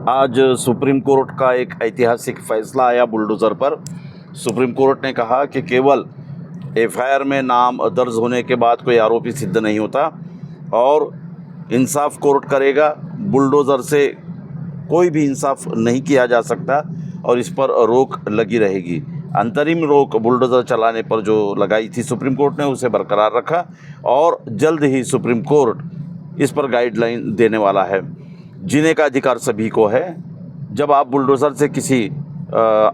आज supreme court का एक ऐतिहासिक फैसला आया बुलडोज़र पर। सुप्रीम कोर्ट ने कहा कि केवल एफआईआर में नाम दर्ज होने के बाद कोई आरोपी सिद्ध नहीं होता और इंसाफ कोर्ट करेगा। बुलडोज़र से कोई भी इंसाफ नहीं किया जा सकता और इस पर रोक लगी रहेगी। अंतरिम रोक बुलडोज़र चलाने पर जो लगाई थी सुप्रीम कोर्ट ने, उसे बरकरार रखा और जल्द ही सुप्रीम कोर्ट इस पर गाइडलाइन देने वाला है। जीने का अधिकार सभी को है। जब आप बुलडोज़र से किसी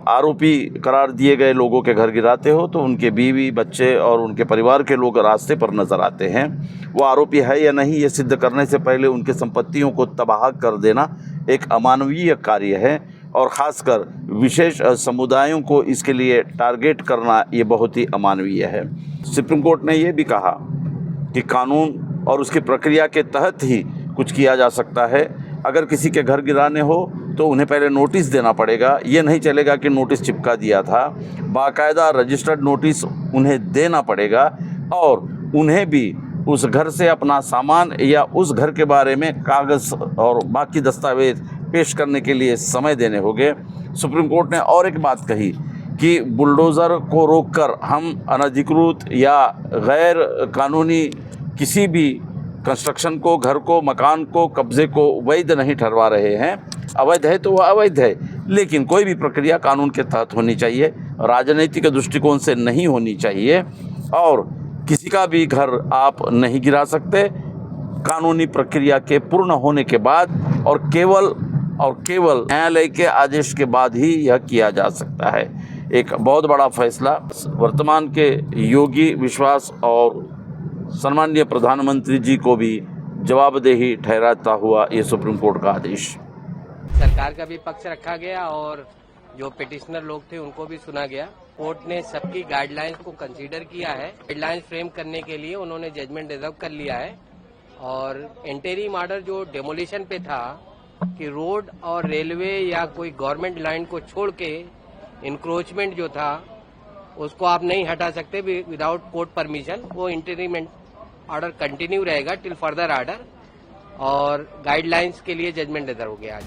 आरोपी करार दिए गए लोगों के घर गिराते हो तो उनके बीवी, बच्चे और उनके परिवार के लोग रास्ते पर नज़र आते हैं। वो आरोपी है या नहीं, ये सिद्ध करने से पहले उनके संपत्तियों को तबाह कर देना एक अमानवीय कार्य है और ख़ासकर विशेष समुदायों को इसके लिए टारगेट करना ये बहुत ही अमानवीय है। सुप्रीम कोर्ट ने ये भी कहा कि कानून और उसकी प्रक्रिया के तहत ही कुछ किया जा सकता है। अगर किसी के घर गिराने हो तो उन्हें पहले नोटिस देना पड़ेगा। ये नहीं चलेगा कि नोटिस चिपका दिया था, बाकायदा रजिस्टर्ड नोटिस उन्हें देना पड़ेगा और उन्हें भी उस घर से अपना सामान या उस घर के बारे में कागज़ और बाकी दस्तावेज पेश करने के लिए समय देने होंगे। सुप्रीम कोर्ट ने और एक बात कही कि बुलडोज़र को रोककर हम अनधिकृत या गैर कानूनी किसी भी कंस्ट्रक्शन को, घर को, मकान को, कब्ज़े को वैध नहीं ठहरवा रहे हैं। अवैध है तो वह अवैध है, लेकिन कोई भी प्रक्रिया कानून के तहत होनी चाहिए, राजनीतिक दृष्टिकोण से नहीं होनी चाहिए और किसी का भी घर आप नहीं गिरा सकते कानूनी प्रक्रिया के पूर्ण होने के बाद और केवल न्यायालय के आदेश के बाद ही यह किया जा सकता है। एक बहुत बड़ा फैसला वर्तमान के योगी विश्वास और सम्माननीय प्रधानमंत्री जी को भी जवाबदेही ठहराता हुआ ये सुप्रीम कोर्ट का आदेश। सरकार का भी पक्ष रखा गया और जो पिटिशनर लोग थे उनको भी सुना गया। कोर्ट ने सबकी गाइडलाइंस को कंसीडर किया है। गाइडलाइंस फ्रेम करने के लिए उन्होंने जजमेंट रिजर्व कर लिया है और इंटरिम ऑर्डर जो डेमोलिशन पे था कि रोड और रेलवे या कोई गवर्नमेंट लाइन को छोड़ के इंक्रोचमेंट जो था उसको आप नहीं हटा सकते विदाउट कोर्ट परमिशन, वो इंटरिम ऑर्डर कंटिन्यू रहेगा टिल फर्दर ऑर्डर और गाइडलाइंस के लिए जजमेंट रिजर्व हो गया आज।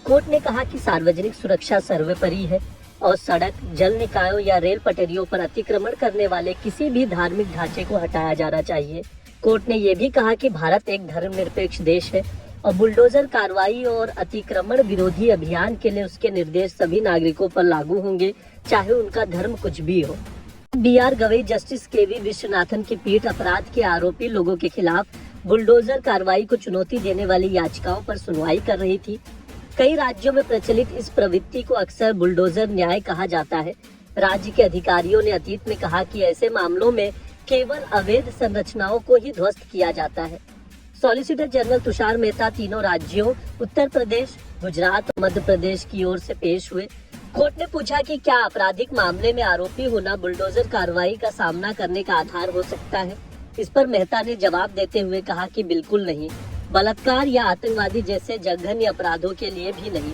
कोर्ट ने कहा कि सार्वजनिक सुरक्षा सर्वोपरि है और सड़क, जल निकायों या रेल पटरियों पर अतिक्रमण करने वाले किसी भी धार्मिक ढांचे को हटाया जाना चाहिए। कोर्ट ने ये भी कहा कि भारत एक धर्मनिरपेक्ष देश है और बुलडोजर कार्रवाई और अतिक्रमण विरोधी अभियान के लिए उसके निर्देश सभी नागरिकों पर लागू होंगे, चाहे उनका धर्म कुछ भी हो। BR Gavai, justice KV Viswanathan की पीठ अपराध के आरोपी लोगों के खिलाफ बुलडोजर कार्रवाई को चुनौती देने वाली याचिकाओं पर सुनवाई कर रही थी। कई राज्यों में प्रचलित इस प्रवृत्ति को अक्सर बुलडोजर न्याय कहा जाता है। राज्य के अधिकारियों ने अतीत में कहा कि ऐसे मामलों में केवल अवैध संरचनाओं को ही ध्वस्त किया जाता है। सॉलिसिटर जनरल तुषार मेहता तीनों राज्यों उत्तर प्रदेश, गुजरात और मध्य प्रदेश की ओर से पेश हुए। कोर्ट ने पूछा कि क्या आपराधिक मामले में आरोपी होना बुलडोजर कार्रवाई का सामना करने का आधार हो सकता है। इस पर मेहता ने जवाब देते हुए कहा कि बिल्कुल नहीं, बलात्कार या आतंकवादी जैसे जघन्य अपराधों के लिए भी नहीं।